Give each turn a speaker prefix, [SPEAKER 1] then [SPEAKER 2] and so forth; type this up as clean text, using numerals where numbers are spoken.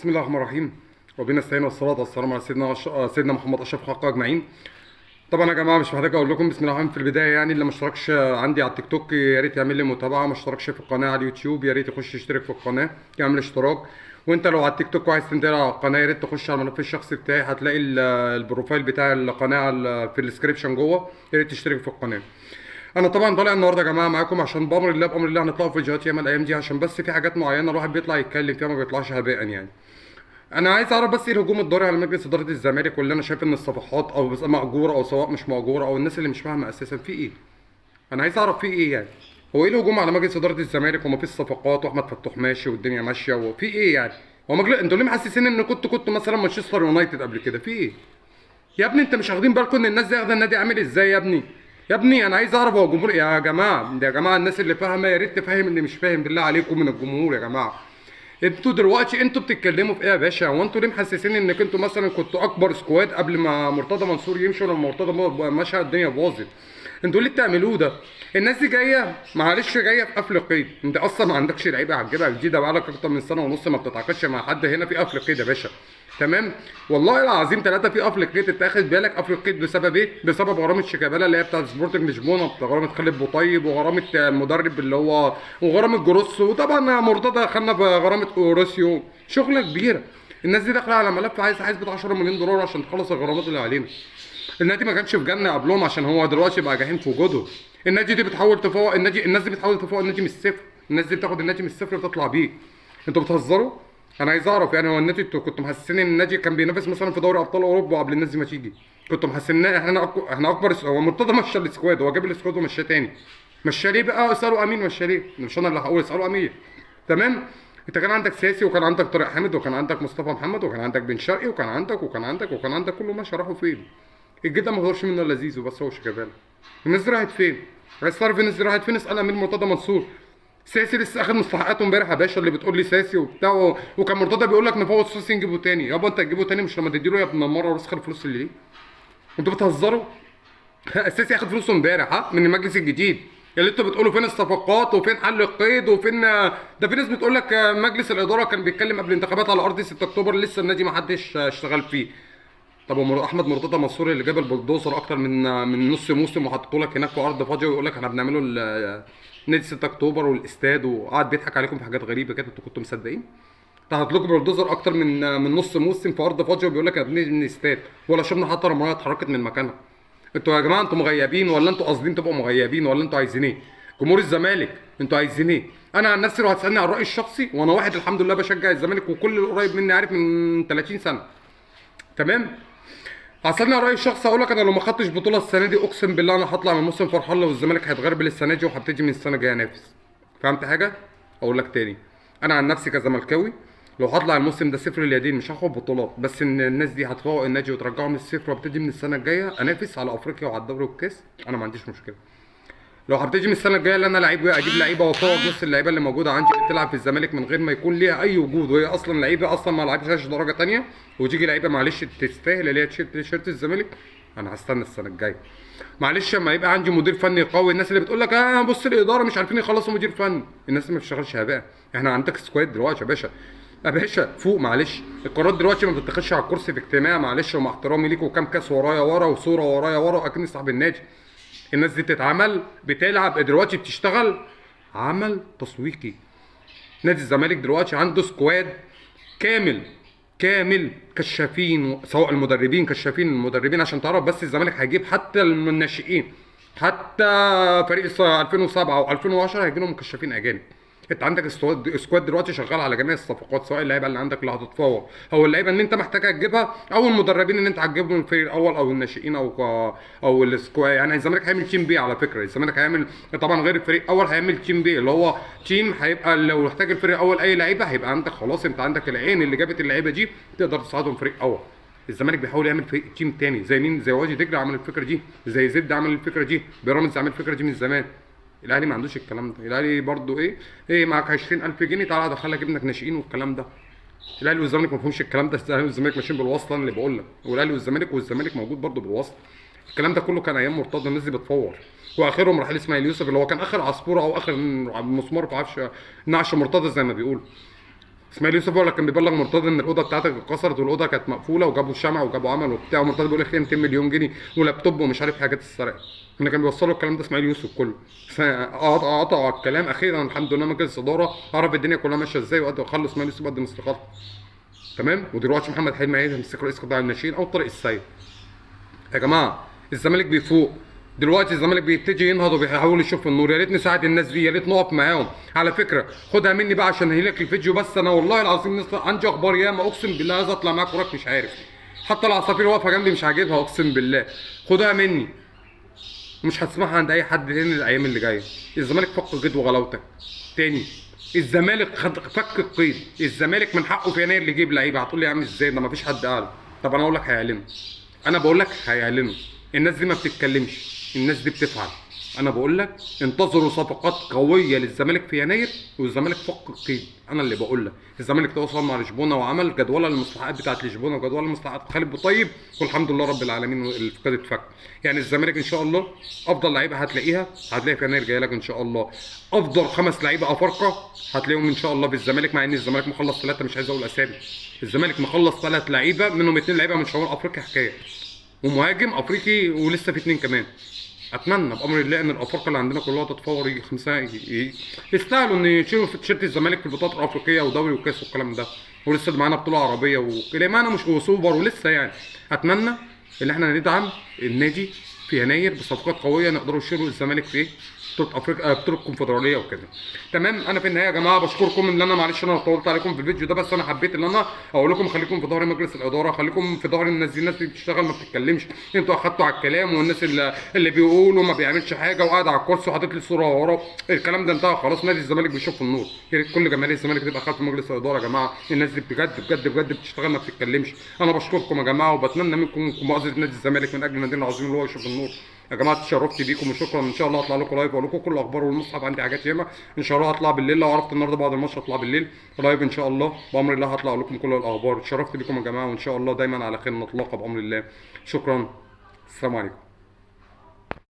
[SPEAKER 1] بسم الله الرحمن الرحيم. ربنا نستعين والصلاة والسلام على سيدنا محمد أشرف خلق أجمعين. طبعا يا جماعة مش محتاج أقول لكم بسم الله الرحمن الرحيم في البداية، يعني اللي ما اشتركش عندي على التيك توك يا ريت يعمل لي متابعة، ما اشتركش في القناة على اليوتيوب يا ريت يخش يشترك في القناة يعمل اشتراك. وأنت لو على التيك توك وعايز تنتقل على القناة يا ريت تخش على الملف الشخصي بتاعي، هتلاقي البروفايل بتاع القناة في الديسكربشن جوه، يا ريت تشترك في القناة. انا طبعا طالع النهارده يا جماعه معاكم عشان بامر الله هنطلع فيديوهات ياما الايام دي، عشان بس في حاجات معينه الواحد بيطلع يتكلم فيها ما بيطلعش هباء يعني. انا عايز اعرف بس ايه الهجوم الضاري على مجلس اداره الزمالك، واللي انا شايف ان الصفحات او بس مأجوره او سواء مش مأجوره او الناس اللي مش فاهمه اساسا في ايه. انا عايز اعرف في ايه يعني. هو ايه الهجوم على مجلس اداره الزمالك وما فيش صفقات واحمد فتوح ماشي والدنيا ماشيه وفي ايه يعني؟ هو انتوا ليه محسسين ان كنت مثلا مانشستر يونايتد قبل كده؟ في ايه يا ابني؟ انت مش واخدين بالكم ان الناس دي واخده النادي عامل ازاي يا ابني؟ يا ابني انا عايز اعرف هو الجمهور يا جماعه، يا جماعه الناس اللي فاهمه يا ريت تفهم اللي مش فاهم بالله عليكم من الجمهور يا جماعه. انتوا دلوقتي انتوا بتتكلموا في ايه يا باشا؟ هو انتوا ليه محسسين انك انتوا مثلا كنتوا اكبر سكواد قبل ما مرتضى منصور يمشي، ولما مرتضى مشى الدنيا باظت؟ انتوا ليه بتعملوه ده؟ الناس دي جايه معلش جايه في قفل قيد، انت اصلا ما عندكش لعيبه هتجيبها جديده بقالك اكتر من سنه ونص ما بتتعاقدش مع حد هنا في قفل قيد يا باشا. تمام. والله العظيم ثلاثه في قفل قيد، انت اخد بالك قفل قيد بسبب ايه؟ بسبب غرامه شيكابالا اللي هي بتاعت سبورتنج لشبونه، غرامه خالد بوطيب، وغرامه المدرب اللي هو، وغرامه جروس، وطبعا مرتضى خدنا بغرامه اوراسيو، شغله كبيره. الناس دي داخله على ملف عايز حسبه 10 مليون دولار عشان تخلص الغرامات اللي علينا. النادي ما كانش في جنه قبلهم عشان هو دلوقتي بقى جحيم في وجودهم. النادي دي بتحاول تفوق الناس دي بتحاول تفوق النادي من الصفر، الناس دي بتاخد النادي من الصفر وتطلع بيه. انتوا بتهزروا؟ انا عايز اعرف يعني هو النادي انتوا كنتوا محسسين ان النادي كان بينافس مثلا في دوري ابطال اوروبا قبل الناس دي ما تيجي؟ كنتوا محسسين احنا اكبر هو مرتضى مشى السكواد، هو جاب السكواد ومشاه تاني. مشاه ليه بقى؟ اسالوا امين مشاه ليه، مش انا اللي هقول، اسالوا امين. تمام. انت كان عندك سياسي وكان عندك طارق حامد وكان عندك مصطفى محمد وكان عندك بن شرقي وكان عندك كله ماشي، راحوا فين؟ الجدع ما غيرش منه الا زيزو بس هو شيكابالا. الناس دي راحت فين؟ عايز تعرف الناس دي راحت فين؟ اسال امين مرتضى منصور. ساسي لسه اخد مستحقاته امبارح يا باشا، اللي بتقول لي ساسي وبتاع وكان مرتضى بيقول لك نفوض ساسي نجيبه تاني. يابا انت تجيبه تاني مش لما تديله يا ابن المره ورسخ الفلوس اللي ليه؟ انتوا بتهزروا؟ ساسي ياخد فلوسه امبارح من المجلس الجديد. اللي انتوا بتقولوا فين الصفقات وفين حل القيد وفين ده؟ في ناس بتقول لك مجلس الاداره كان بيتكلم قبل الانتخابات على ارض 6 اكتوبر لسه النادي ما حدش اشتغل فيه. طب احمد مرتضى منصور اللي جاب البلدوزر اكتر من نص موسم وحطوا لك هناك في ارض فاضيه ويقول لك احنا بنعمله نادي 6 اكتوبر والاستاد، وقعد بيضحك عليكم في حاجات غريبه كده، انتوا كنتوا مصدقين؟ حاطط لكم بلدوزر اكتر من نص موسم في ارض فاضيه وبيقول لك احنا بنبني استاد، ولا شفنا حتى رمايه اتحركت من مكانها. انتوا يا جماعه انتوا مغيبين ولا انتوا قاصدين تبقوا مغيبين ولا انتوا عايزين ايه؟ جمهور الزمالك انتوا عايزين ايه؟ انا عن نفسي لو هتسالني عن رايي الشخصي، وانا واحد الحمد لله بشجع الزمالك وكل اللي قريب مني عارف من 30 سنه. تمام. هسألني على رأيي الشخصي هقول لك انا لو ما خدتش بطولة السنة دي اقسم بالله انا هطلع من الموسم فرحان، لو الزمالك هيتغربل السنة دي وهبتدي من السنة الجاية انافس. فهمت حاجة؟ اقول لك تاني. انا عن نفسي كزملكاوي لو هطلع الموسم ده صفر اليدين مش هاخد بطولات، بس ان الناس دي هتفوق النادي وترجعه من الصفر وابتدي من السنة الجاية انافس على افريقيا وعلى الدوري والكاس، انا ما عنديش مشكلة. لو هبتدي من السنه الجايه اللي انا لعيب اجيب لعيبه وافوق نص اللعيبه اللي موجوده عندي اللي بتلعب في الزمالك من غير ما يكون ليها اي وجود، وهي اصلا لعيبه اصلا ما لعبتش درجه ثانيه، وتيجي لعيبه معلش تستاهل اللي هي تيشيرت الزمالك، انا هستنى السنه الجايه. معلش اما يبقى عندي مدير فني قوي، الناس اللي بتقول لك بص الاداره مش عارفين يخلصوا مدير فني، الناس اللي ما بتشتغلش هباء. احنا عندك سكواد دلوقتي يا باشا، يا باشا فوق معلش. القرارات دلوقتي ما بتتاخدش على الكرسي في اجتماع معلش، ومع احترامي ليكوا كام كاس ورايا ورا وصوره ورايا ورا واكني صاحب النادي. الناس دي بتتعمل بتلعب دلوقتي بتشتغل عمل تسويقي. نادي الزمالك دلوقتي عنده سكواد كامل كشافين، سواء المدربين كشافين المدربين عشان تعرف بس الزمالك هيجيب حتى الناشئين، حتى فريق 2007 و2010 هيجي لهم مكشفين اجانب. انت عندك سكواد دلوقتي شغال على جميع الصفقات، سواء اللعيبه اللي عندك اللي هتتفاوض او اللعيبه اللي انت محتاجها تجيبها او المدربين اللي انت هتجيبهم من الفريق الاول او الناشئين او السكواد. يعني الزمالك هيعمل تيم بي على فكره، الزمالك هيعمل طبعا غير الفريق الاول، هيعمل تيم بي اللي هو تيم هيبقى لو احتاج الفريق الاول اي لعيبه هيبقى عندك خلاص، انت عندك العين اللي جابت اللعيبه دي تقدر تصعدهم فريق اول. الزمالك بيحاول يعمل فريق تيم تاني زي مين؟ زي وادي دجله عمل الفكره دي، زي زد عمل الفكره دي، بيراميدز عمل الفكره دي من زمان. الاهلي ما عندوش الكلام ده، الاهلي برضو ايه معاك 20000 جنيه تعالى ادخلك ابنك ناشئين والكلام ده. الاهلي والزمالك ما فيهمش الكلام ده، الاهلي والزمالك ماشيين بالواسطه اللي بقول لك، والاهلي والزمالك موجود برضو بالواسطه. الكلام ده كله كان ايام مرتضى، الناس دي بتفور، واخرهم رحيل اسماعيل يوسف اللي هو كان اخر عصفوره او اخر مسمار في عفش نعش مرتضى زي ما بيقولوا. اسماعيل يوسف هو اللي كان بيبلغ مرتضى ان الاوضه بتاعتك اتكسرت والاوضه كانت مقفوله وجابوا شمع وجابوا عمل وبتاع، ومرتضى بيقول لك 200 مليون جنيه ولابتوب ومش عارف حاجات السرقه. اللي كان بيوصلوا الكلام ده اسماعيل يوسف كله. قطعوا على الكلام. اخيرا الحمد لله مجلس اداره عرف الدنيا كلها ماشيه ازاي وخلوا اسماعيل يوسف قدم استقالته. تمام. ودلوقتي محمد حلمي هيمسك رئيس قطاع الناشئين او طارق السيد. يا جماعه الزمالك بيفوق دلوقتي، الزمالك بيبتدي ينهض وبيحاول يشوف النور. يا ريت نساعد الناس دي، يا ريت نقف معاهم. على فكره خدها مني بقى عشان هيلك الفيديو، بس انا والله العظيم عندي اخبار ياما اقسم بالله عايز اطلع معاك وراك مش عارف. حتى العصافير واقفه جنبي مش عاجبها اقسم بالله. خدها مني ومش هتسمعها عند اي حد تاني الايام اللي جايه. الزمالك فك قيد وغلاوتك تاني. الزمالك فك القيد. الزمالك من حقه في يناير اللي يجيب لعيبه. هتقول لي يا عم ازاي ده مفيش حد قال؟ طب انا اقول لك هيعلنوا. انا بقول لك هيعلنوا. الناس دي ما بتتكلمش، الناس دي بتفعل. انا بقول لك انتظروا صفقات قويه للزمالك في يناير والزمالك فك القيد. انا اللي بقول لك الزمالك تواصل مع لشبونه وعمل جدوله المستحقات بتاعت لشبونه وجدوله المستحقات خالد بوطيب، والحمد لله رب العالمين القيد اتفك. يعني الزمالك ان شاء الله افضل لعيبه هتلاقيها في يناير جايه لك ان شاء الله. افضل 5 لعيبه افارقه هتلاقيهم ان شاء الله في الزمالك، مع ان الزمالك مخلص 3 مش عايز اقول اسامي. الزمالك مخلص 3 لعيبه منهم 2 لعيبه من شمال افريقيا حكايه، ومهاجم افريقي ولسه في 2 كمان. اتمنى بامر الله ان الافارقه اللي عندنا كلها تتفور يجي 5 يستاهلوا ان يشيلوا في تيشيرت الزمالك في البطولات الافريقيه ودوري وكاس والكلام ده. ولسه معانا بطوله عربيه وكده معانا مش سوبر ولسه يعني. اتمنى ان احنا ندعم النادي في يناير بصفقات قويه نقدروا يشيلوا الزمالك في بطوله افريقيا بطوله الكونفدراليه وكده. تمام. انا في النهايه يا جماعه بشكركم ان انا معلش انا طولت عليكم في الفيديو ده، بس انا حبيت ان انا اقول لكم خليكم في ظهر مجلس الاداره، خليكم في ظهر الناس دي. الناس اللي بتشتغل ما بتتكلمش، انتوا اخدتوا على الكلام، والناس اللي بيقولوا ما بيعملش حاجه وقاعد على الكرسي وحاطط لي صوره ورا الكلام ده انتهى خلاص. نادي الزمالك بيشوف النور. يا ريت كل جماهير الزمالك تبقى خلف مجلس الاداره يا جماعه. الناس دي بجد بجد بجد بتشتغل ما بتتكلمش. انا بشكركم يا جماعه وبتمنى منكم مؤازره نادي الزمالك من اجل نادينا العظيم اللي هو يشوف النور. يا جماعه اتشرفت بيكم وشكرا. ان شاء الله هطلع لكم لايف واقول لكم كل الاخبار والمصحف. عندي حاجات ياما ان شاء الله هطلع بالليل. لو عرفت النهارده بعد الماتش هطلع بالليل لايف ان شاء الله بامر الله. هطلع لكم كل الاخبار. اتشرفت بيكم يا جماعه وان شاء الله دايما على خير نتلاقى بامر الله. شكرا. السلام عليكم.